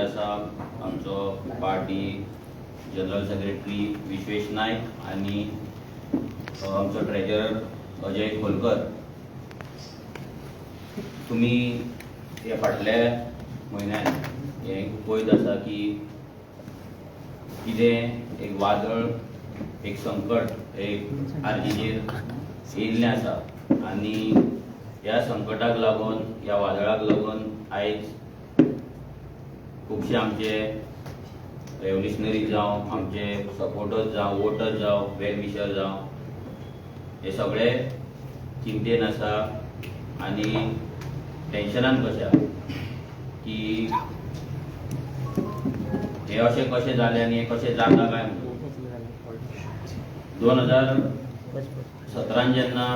आसा आमचो party general secretary Vishwesh नायक आणि आमचो ट्रेजरर अजय खोलकर. तुम्ही ह्या फाटल्या म्हयन्यात हे पळयत आसा की कितें एक वादळ, एक संकट एक आर्जीचेर येयल्लें आसा आनी ह्या संकटाक लागून ह्या वादळाक लागून आयज खुबशे आमचे रेव्होल्युशनरी जावं, आमचे सपोर्टर्स जावं, वोटर्स जावं, वेल विशर जावं, हे सगळे चिंतेन आसा आनी टेन्शनान कशे आसा की हे अशें कशें जालें आनी हे कशें जाता काय म्हणून. 2017 जेन्ना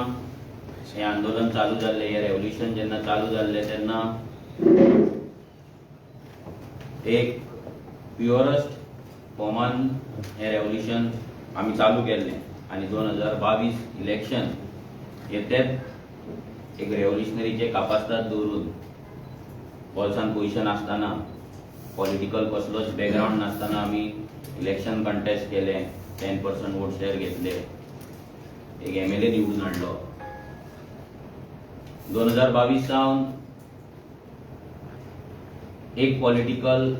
हे आंदोलन चालू जाल्लें, हे रेव्होल्युशन जेन्ना चालू जाल्लें तेन्ना एक प्युअरस्ट फॉर्मान हे रेव्होल्युशन आमी चालू केल्लें आनी 2022 इलेक्शन हे तेच एक रेव्होल्युशनरीचे कापास्ताद दवरून बोल्सान पयशे नासतना, पॉलिटिकल कसलोच बॅकग्रावंड नासतना आमी इलेक्शन कंटेस्ट केलें, 10% वोट शेअर घेतले, एक MLA निवडून हाडलो. 2022 सावन एक पॉलिटिकल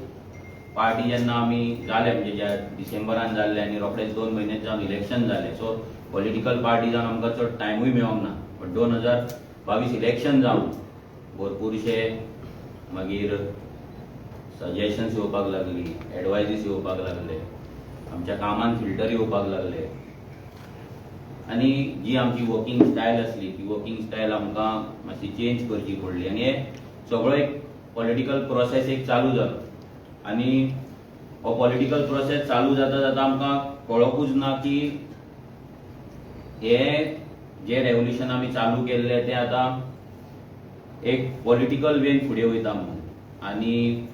पार्टी जेन्ना आमी जाले, म्हणजे ज्या डिसेंबरान जाल्ले आनी रोखडेच 2 म्हयने जावन इलेक्शन जालें, सो पॉलिटिकल पार्टी जावन आमकां चड टायमूय मेळोंक ना. बट 2022 इलेक्शन जावन भरपूरशे मागीर सजेशन्स येवपाक लागली, एडवायजीस येवपाक लागले, आमच्या कामान फिल्टर येवपाक लागले आनी जी आमची वर्किंग स्टायल आसली ती वर्किंग स्टायल आमकां मातशी चेंज करची पडली आनी हे सगळो एक पॉलिटिकल प्रोसेस एक चालू जालो. आनी हो पॉलिटिकल प्रोसेस चालू जाता जाता आमकां कळोकूच ना की हे जे रेव्होल्युशन आमी चालू केल्ले ते आतां एक पॉलिटिकल वेन फुडें वयता म्हणून. आनी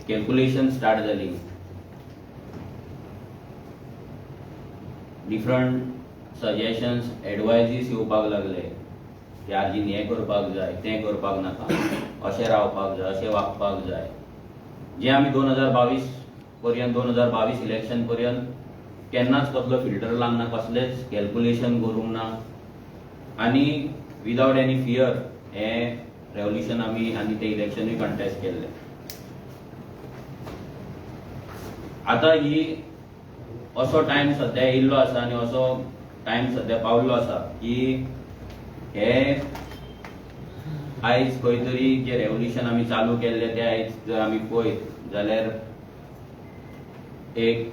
कॅल्क्युलेशन स्टार्ट जाली, डिफरंट सजेशन्स, एडवायजीस येवपाक लागले की आर्जीन हें करपाक जाय, तें करपाक नाका, अशें रावपाक जाय, अशें वागपाक जाय, जे आमी 2022 पर्यंत 2022 इलेक्शन पर्यंत केन्नाच कसलो फिल्टर लावंक ना, कसलेंच कॅल्क्युलेशन करूंक ना आनी विदाउट एनी फियर हें रेव्होल्युशन आमी आनी तें इलेक्शनूय कंटेस्ट केल्लें. आतां ही असो टायम सध्या येयल्लो आसा आनी असो टायम सध्या पावल्लो आसा की हे आयज खंय तरी जे रेव्होल्युशन आमी चालू केल्ले ते आयज जर आमी पळयत जाल्यार एक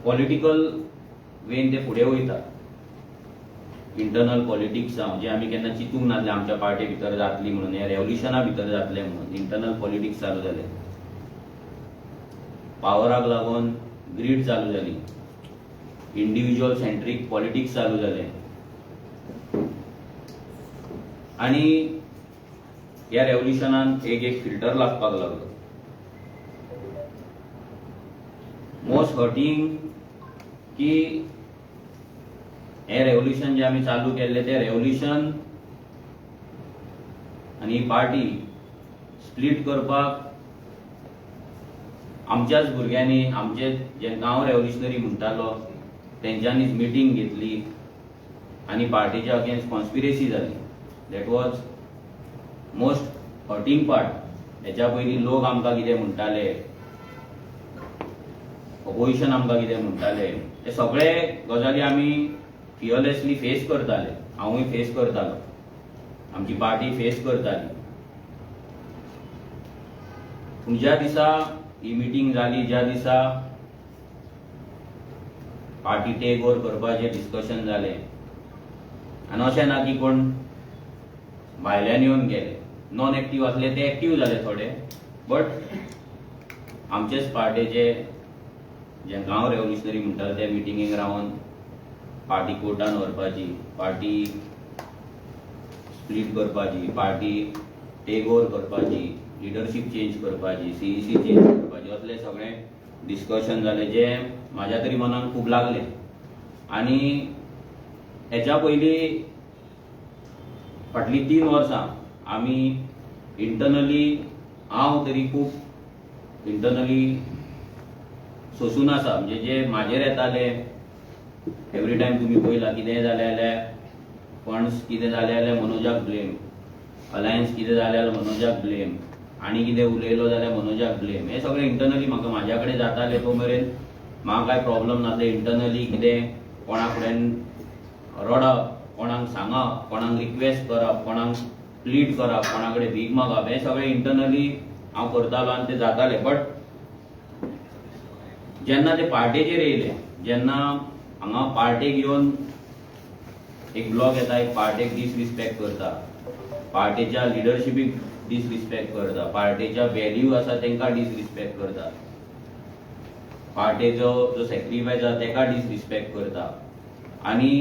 पॉलिटिकल वेन ते फुडें वयता. इंटरनल पॉलिटिक्स जावं, जे आमी केन्ना चिंतूंक नासलें आमच्या पार्टी भितर जातली म्हणून, हे रेव्होल्युशना भितर जातलें म्हणून इंटरनल पॉलिटिक्स चालू जालें. पावराक लागून ग्रीड चालू जाली, इंडिव्हिज्युअल सेंट्रीक पॉलिटिक्स चालू जालें आनी ह्या रेव्होल्युशनान एक फिल्टर लागपाक लागलो. मोस्ट हर्टिंग की हे रेव्होल्युशन जे आमी चालू केल्ले ते रेव्होल्युशन आनी ही पार्टी स्प्लिट करपाक आमच्याच भुरग्यांनी, आमचे जे गांव रेव्होल्युशनरी म्हणटालो तेंच्यांनीच मिटींग घेतली आनी पार्टीच्या अगेन्स्ट कॉन्स्पिरेसी जाली. That was most hurting part. हेच्या पयलीं लोक आमकां कितें म्हणटाले, ऑपोजिशन आमकां कितें म्हणटाले, ते सगळे गजाली आमी फियरलेसली फेस करताले. हांवूय फेस करतालो, आमची पार्टी फेस करताली. पूण ज्या दिसा ही मिटींग जाली, ज्या दिसा पार्टी टेक ओव्हर करपाचें डिस्कशन जालें आनी अशें ना की कोण भायल्यान येवन गेले, नॉन एक्टीव आसले ते एक्टीव जाले थोडे, बट आमचेच पार्टीचे जे गांव रेव्होल्युशनरी म्हणटाले ते मिटिंगेक रावन पार्टी कोर्टान व्हरपाची, पार्टी स्प्लिट करपाची, पार्टी टेक ओव्हर करपाची, लिडरशीप चेंज करपाची, CEC चेंज करपाची, असले सगळे डिस्कशन जाले जे म्हाज्या तरी मनाक खूब लागले. आनी हेच्या पयलीं फाटलीं 3 वर्सां आमी इंटरनली हांव तरी खूब इंटरनली सोंसून आसा. म्हणजे जे म्हाजेर येताले एवरी टायम तुमी पळयला कितेंय जालें जाल्यार फंड्स कितें जालें जाल्यार मनोजाक ब्लेम, अलायन्स कितें जालें जाल्यार मनोजाक ब्लेम, आनी कितें उलयलो जाल्यार मनोजाक ब्लेम. हे सगळें इंटरनली म्हाका म्हाज्या कडेन जातालें तो मेरेन म्हाका कांय प्रॉब्लम नासले. इंटरनली कितें कोणा कडेन रडप, कोणाक सांगप, कोणाक रिक्वेस्ट करप, कोणाक प्लीड करप, कोणा कडेन भीक मागप, हें सगळें इंटरनली हांव करतालो आनी तें जातालें. बट जेन्ना ते पार्टेचेर येयले, जेन्ना हांगा पार्टेक येवन एक ब्लॉक येता, एक पार्टेक डिसरिस्पेक्ट करता, पार्टेच्या लिडरशिपीक डिसरिस्पेक्ट करता, पार्टेच्या व्हॅल्यू आसा तांकां डिसरिस्पेक्ट करता, पार्टेचो जो सॅक्रिफायस आसा ताका डिसरिस्पेक्ट करता, आनी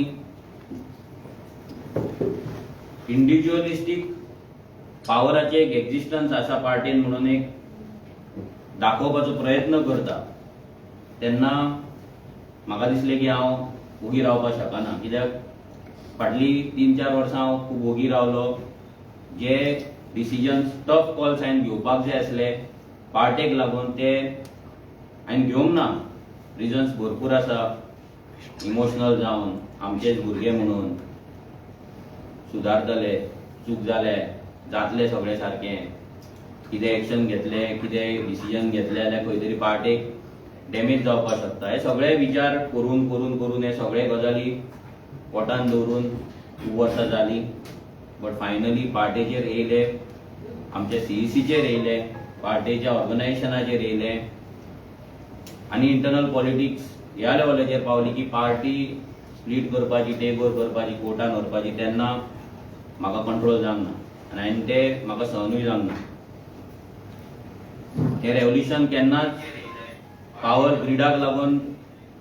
इंडिव्हिज्युअलिस्टीक पावराचे एक एक्झिस्टन्स आसा पार्टेन म्हणून एक दाखोवपाचो प्रयत्न करता, तेन्ना म्हाका दिसलें की हांव ओगी रावपाक शकना. कित्याक फाटलीं 3-4 वर्सां हांव खूब ओगी रावलो. जे डिसिजन्स टफ कॉल्स हांवें घेवपाक जाय आसले पार्टेक लागून ते हांवें घेवंक ना. रिजन्स भरपूर आसा, इमोशनल जावन, आमचेच भुरगे म्हणून, सुदारतले, चूक जाले, जातलें सगळें सारकें, कितें एक्शन घेतलें, कितें डिसिजन घेतलें जाल्यार खंय तरी पार्टेक डॅमेज जावपाक शकता. हे सगळे विचार करून करून करून हे सगळे गजाली पोटान दवरून खूब वर्सां जालीं. बट फायनली पार्टेचेर येयले, आमच्या CECचेर येयले, पार्टेच्या ऑर्गनायझेशनाचेर येयले, आनी इंटरनल पॉलिटिक्स ह्या लेवलाचेर पावली की पार्टी स्प्लीट करपाची, टेक ओव्हर करपाची, कोर्टान व्हरपाची. तेन्ना म्हाका कंट्रोल जावंक ना आनी हांवें ते म्हाका सहनूय जावंक ना. हें रेव्होल्युशन केन्नाच पावर ग्रिडाक लागून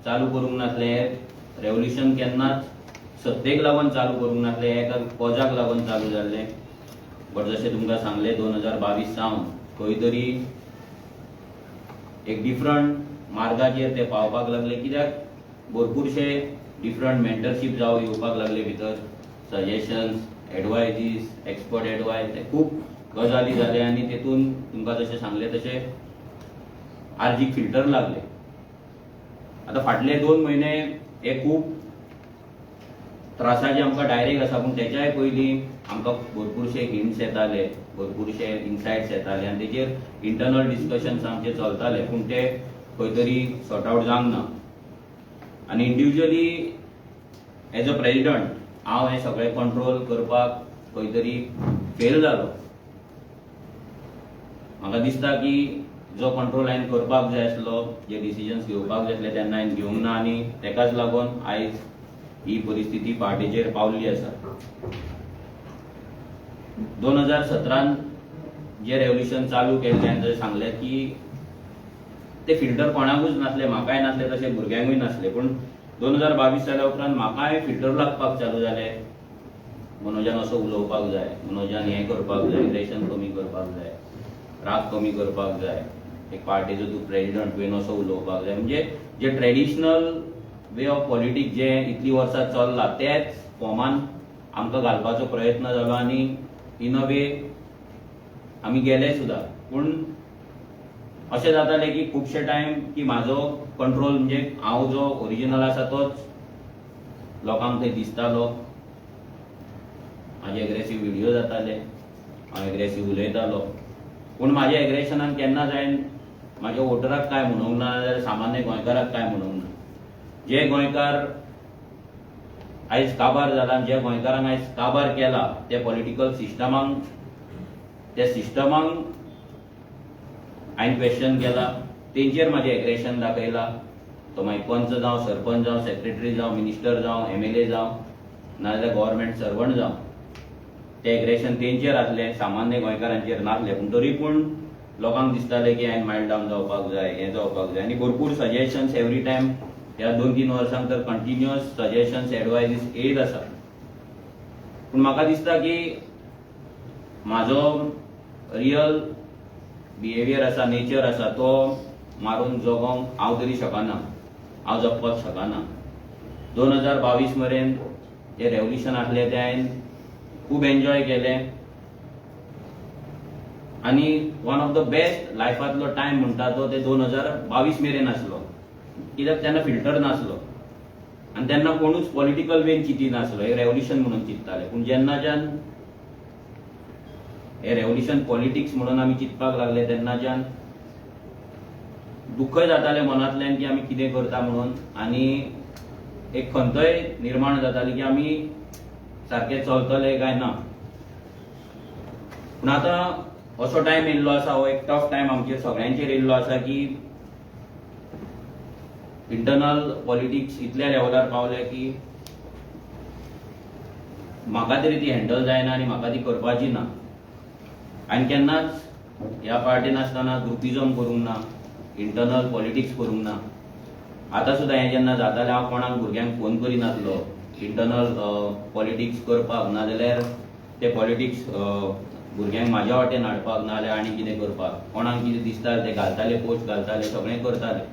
चालू करूंक नासलें. रेव्होल्युशन केन्नाच सत्तेक लागून चालू करूंक नासलें. एका कॉजाक लागून चालू जाल्लें. बट जशें तुमकां सांगलें 2022 सावन खंय तरी एक डिफरंट मार्गाचेर ते पावपाक लागले. कित्याक भरपूरशे डिफरंट मेंटरशीप जावं येवपाक लागले भितर, सजेशन्स, एडवायजीस, एक्सपर्ट एडवायस, ते खूब गजाली जाले आनी तेतून तुमकां जशें सांगलें तशें आर्जीक फिल्टर लागले. आतां फाटले 2 म्हयने हे खूब त्रासाचे आमकां डायरेक्ट आसा, पूण तेच्याय पयलीं आमकां भरपूरशे हिंट्स येताले, भरपूरशे इन्सायट्स येताले आनी तेचेर इंटरनल डिस्कशन्स आमचे चलताले, पूण ते खंय तरी सॉर्ट आवट जावंक ना. आनी इंडिव्हिज्युअली एज अ प्रेजिडंट हांव हें सगळें कंट्रोल करपाक खंय तरी फेल जालो. म्हाका दिसता की जो कंट्रोल हांवें करपाक जाय आसलो, जे डिसिजन्स घेवपाक जाय आसले तेन्ना हांवें घेवंक ना आनी तेकाच लागून आयज ही परिस्थिती पार्टीचेर पावल्ली आसा. 2017 जे रेव्होल्युशन चालू केल्लें हांवें जशें सांगलें की ते फिल्टर कोणाकूच नासले, म्हाकाय नासले, तशें भुरग्यांकूय नासले. पूण 2022 जाल्या उपरांत म्हाकाय फिल्टर लागपाक चालू जालें. मनोजान असो उलोवपाक जाय, मनोजान हें करपाक जाय, इलेक्शन कमी करपाक जाय, राग कमी करपाक जाय, एक पार्टीचो तूं प्रेजिडंट तुवें असो उलोवपाक जाय. म्हणजे जे ट्रेडिशनल वे ऑफ पॉलिटिक्स जे इतलीं वर्सां चल्लां तेच फॉर्मान आमकां घालपाचो प्रयत्न जालो आनी इन अ वे आमी गेले सुद्दां. पूण अशें जातालें की खुबशे टायम की म्हाजो कंट्रोल म्हणजे हांव जो ओरिजिनल आसा तोच लोकांक थंय दिसतालो. म्हाजे एग्रेसीव व्हिडियो जाताले, हांव एग्रेसीव उलयतालो, पूण म्हाज्या एग्रेशनान केन्नाच हांवें म्हाज्या वोटराक काय म्हणूंक ना, जाल्यार सामान्य गोंयकाराक काय म्हणूंक ना. जे गोंयकार आयज काबार जाला, जे गोंयकारांक आयज काबार केला, ते पॉलिटिकल सिस्टमांक, त्या सिस्टमांक हांवें क्वेश्चन केला, तेंचेर म्हाजें एग्रेशन दाखयलां. तो मागीर पंच जावं, सरपंच जावं, सेक्रेटरी जावं, मिनिस्टर जावं, MLA जावं, नाजाल्यार गव्हर्मेंट सर्वंट जावं, ते एग्रेशन तेंचेर आसलें, सामान्य गोंयकारांचेर नासलें. पूण तरी पूण लोकांक दिसतालें की हांवें मायल्ड डावन जावपाक जाय, हें जावपाक जाय. आनी भरपूर सजेशन्स एवरी टायम ह्या 2-3 वर्सांक तर कंटिन्युअस सजेशन्स, एडवायजीस येयत आसा. पूण म्हाका दिसता की म्हाजो रियल बिहेवियर आसा, नेचर आसा, तो मारून जगोवंक हांव तरी शकना, हांव जगपाक शकना. 2022 मेरेन जे रेव्होल्युशन आसलें तें हांवें खूब एन्जॉय केलें. आणि वन ऑफ द बेस्ट लायफांतलो टायम म्हणटा तो ते 2022 मेरेन आसलो, कित्याक तेन्ना फिल्टर नासलो आनी तेन्ना कोणूच पॉलिटिकल वेन चिंती नासलो, हे रेव्होल्युशन म्हणून चिंतताले. पूण जेन्नाच्यान हे रेव्होल्युशन पॉलिटिक्स म्हणून आमी चिंतपाक लागले तेन्नाच्यान दुखय जाताले मनांतल्यान की आमी कितें करता म्हणून, आनी एक खंतय निर्माण जाताली की आमी सारखे चलतले काय ना. पूण आतां असो टायम येयल्लो आसा, हो एक टफ टायम आमचेर सगळ्यांचेर येयल्लो आसा की इंटरनल पॉलिटिक्स इतल्या लेवलार पावले की म्हाका तरी ती हँडल जायना आनी म्हाका ती करपाची ना. हांवें केन्नाच ह्या पार्टीन आसतना ग्रुपिजम करूंक ना, इंटरनल पॉलिटिक्स करूंक ना. आतां सुद्दां हें जेन्ना जातालें हांव कोणाक भुरग्यांक फोन करिनासलो इंटरनल पॉलिटिक्स करपाक, नाजाल्यार ते पॉलिटिक्स भुरग्यांक म्हाज्या वाटेन हाडपाक, नाजाल्यार आनी कितें करपाक. कोणाक कितें दिसतालें ते घालताले, पोस्ट घालताले, सगळें करताले.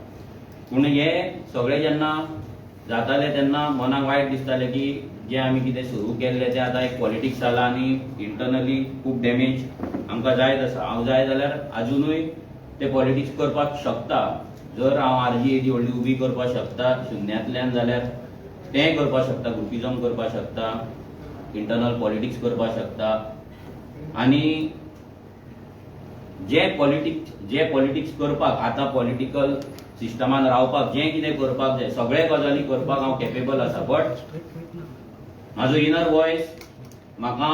पूण हे सगळें जेन्ना जातालें तेन्ना मनाक वायट दिसतालें की जे आमी कितें सुरू केल्लें तें आतां एक पॉलिटिक्स जालां आनी इंटरनली खूब डॅमेज आमकां जायत आसा. हांव जाय जाल्यार आजुनूय ते पॉलिटिक्स करपाक शकता. जर हांव RGAD व्हडली उबी करपाक शकता शुन्यांतल्यान जाल्यार तें करपाक शकता, ग्रुपिजम करपाक शकता, इंटरनल पॉलिटिक्स करपाक शकता. आनी जे पॉलिटिक्स करपाक आतां पॉलिटिकल सिस्टमान रावपाक जें कितें करपाक जाय सगळे गजाली करपाक हांव केपेबल आसा. बट म्हाजो इनर वॉयस म्हाका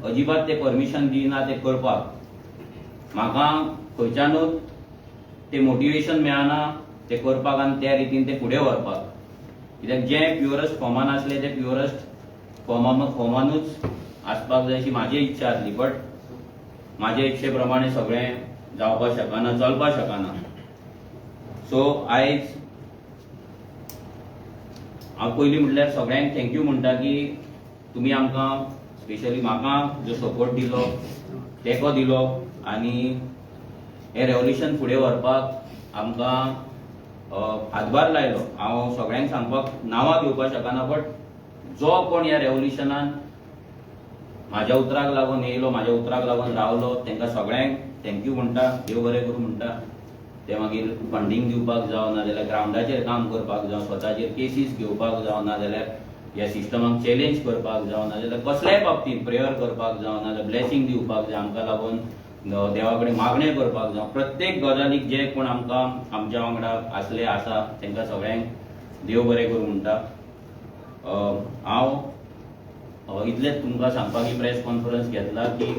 अजिबात ते परमिशन दिना ते करपाक. म्हाका खंयच्यानूच ते मोटिवेशन मेळना ते करपाक आनी त्या रितीन ते फुडें व्हरपाक. कित्याक जे प्युअरस्ट फॉर्मान आसले ते प्युअरस्ट फॉर्मानूच आसपाक जाय अशी म्हाजी इच्छा आसली. बट म्हाजे इच्छे प्रमाणे सगळें जावपाक शकना, चलपाक शकना. सो आयज हांव पयलीं म्हटल्यार सगळ्यांक थँक्यू म्हणटा की तुमी आमकां स्पेशली म्हाका जो सपोर्ट दिलो, तेंको दिलो आनी हे रेव्होल्युशन फुडें व्हरपाक आमकां हातभार लायलो. हांव सगळ्यांक सांगपाक नांवां घेवपाक शकना, बट जो कोण ह्या रेव्होल्युशनान म्हाज्या उतराक लागून येयलो, म्हाज्या उतराक लागून रावलो, तेंकां सगळ्यांक थँक्यू म्हणटा, देव बरें करूं म्हणटा. ते मागीर फंडींग दिवपाक जावं, नाजाल्यार ग्रावंडाचेर काम करपाक जावं, स्वताचेर केसीस घेवपाक जावं, नाजाल्यार ह्या सिस्टमाक चॅलेंज करपाक जावं, नाजाल्यार कसल्याय बाबतींत प्रेयर करपाक जावं, नाजाल्यार ब्लेसिंग दिवपाक जाय आमकां लागून, देवा कडेन मागणें करपाक जावं, प्रत्येक गजालीक जे कोण आमकां आमच्या वांगडा आसले आसा तेंकां सगळ्यांक देव बरें करूं म्हणटा. हांव इतलेंच तुमकां सांगपाक ही प्रेस कॉन्फरन्स घेतला की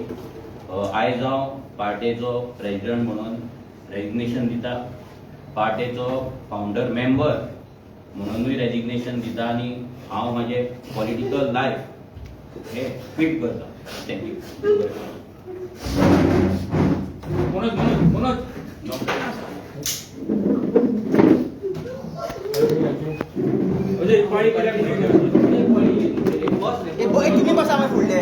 आयज हांव पार्टेचो प्रेसिडेंट म्हणून रेजिग्नेशन दिता, पार्टेचो फावंडर मेंबर म्हणूनूय रेजिग्नेशन दिता आनी हांव म्हाजें पॉलिटिकल लायफ हे क्विट करता. थँक्यू. तुम्ही बसा मग फुडले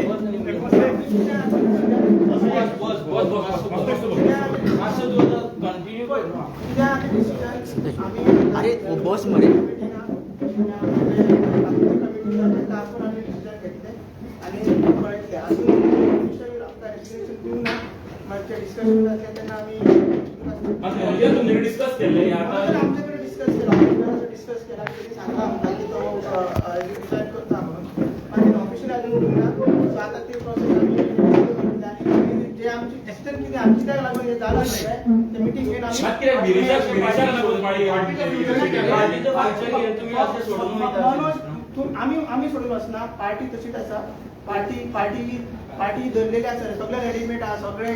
अरे बस मध्ये डिस्कस केले आता ते प्रोसेस जे आमची एक्सटेंड किती आमची काय लागून हे झालं नाही ते मीटिंग घेऊन आम्ही सोडून असना पार्टी तशीच आसा. पार्टी धरलेली आसा, सगळे रेडीमेड आहा, सगळे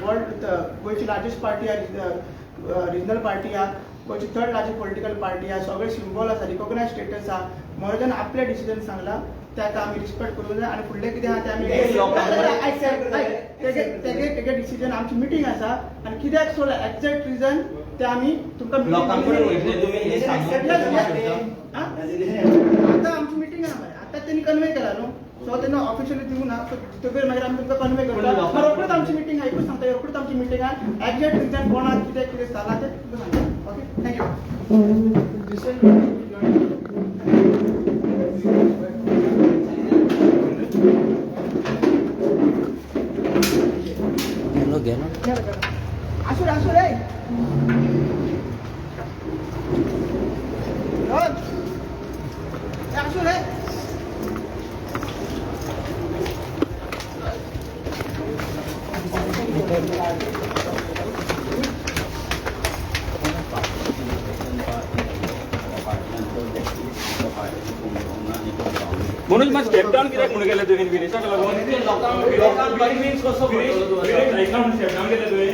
वर्ल्ड गोयची लार्जेस्ट पार्टी आहा, रिजनल पार्टी आहा, गोयची थर्ड लार्जेस्ट पॉलिटिकल पार्टी आहा, सगळे सिम्बॉल आसा, रिकॉग्नाइज स्टेटस आहा. मोरजन आपले डिसिजन सांगला त्याका आम्ही रिस्पेक्ट करूंक जाय आनी फुडले कितें आहा ते आमी तेगे डिसिजन आमची मिटींग आसा आनी कित्याक सोडला एक्झॅक्ट रिजन ते आमी तुमकां आतां आमची मिटींग आहा मरे, आतां तेणी कन्वे केला न्हू, सो तेन्ना ऑफिशियली दिवूं ना, तुवें मागीर आमी तुमकां कन्वे करता. रोखडीच आमची मिटींग आहा, एकूच सांगता रोखडीच आमची मिटींग आहा. एक्झॅक्ट रिजन कोणाक कितें कितें जालां तें तुमकां सांगता. Okay, thank you. असू रे रोहन, असू रे म्हणून मग स्टेप डाऊन कित्याक म्हणून गेले तुवें विरेशाक लागून लोकांक कन्विन्स कसो करतलो विरेश ऐकला म्हणून स्टेप डाऊन केले तुवें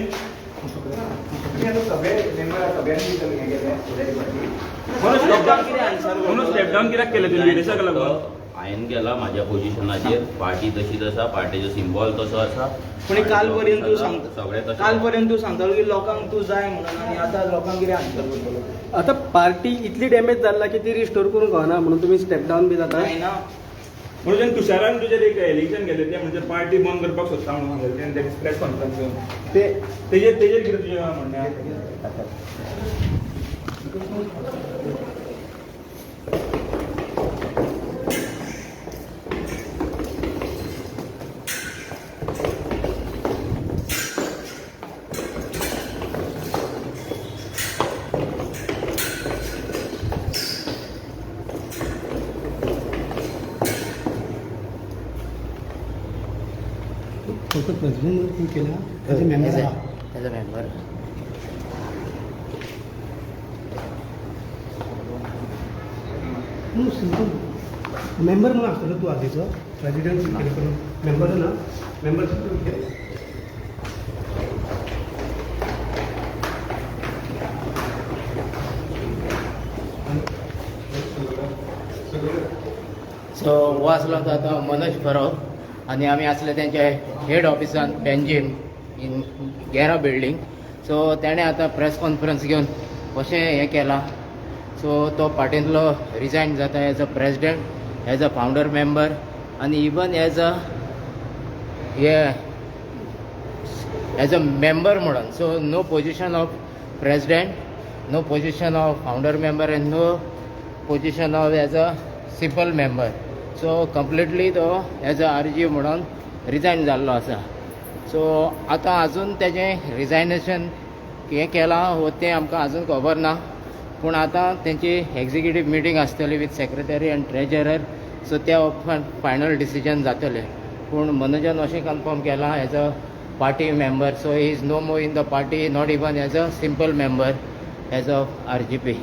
म्हणून स्टेप डाऊन कित्याक केले तुवें विरेशाक लागून हांवें गेला म्हाज्या पोझिशनाचेर पार्टी तशीच आसा पार्टीचो सिम्बॉल तसो आसा पण काल पर्यंत तू सांगता सगळें तशें काल पर्यंत तू सांगतालो की लोकांक तू जाय म्हणून आणि आता लोकांक कितें आन्सर करतलो आता पार्टी इतली डॅमेज जाला की ती रिस्टोर करूंक कळना म्हणून तुमी स्टेप डावन बी जाता जायना म्हणून जेन्ना तुशारान तुजेर एक एलिगेशन केलें तें म्हणजे पार्टी बंद करपाक सोदता म्हणून सांगलें तें प्रेस कॉन्फरन्स घेवन तेजेर कितें तुजें म्हणणें आसा फक्त प्रेसिडेंट तू केला age a member as a member member म्हणून असतो तू आधीचो प्रेसिडेंट केलं पण मेंबर ना मेंबरशिप तू केलं सो हो आसलो तो आतां मनोज परब आनी आमी आसले तेंचे हेड ऑफिसान पेंजीम इन गॅरा बिल्डींग सो तेणें आतां प्रेस कॉन्फरन्स घेवन कशें हें केलां सो तो पार्टींतलो रिजायन जाता as a president as a founder member आनी even as a as a member म्हणून so no position of president no position of founder member and no position of as a simple member so completely तो as a RG म्हणून resign जाल्लो आसा so आतां आजून तेजें रिजायनेशन हें केलां वो तें आमकां आजून खबर ना पूण आतां तेंची एग्जिक्युटीव मिटींग आसतली with secretary end treasurer so त्या उपरांत फायनल डिसिजन जातलें पूण मनोजान अशें कन्फर्म केलां as a party member so he is no more in the party not even as a simple member as a RGP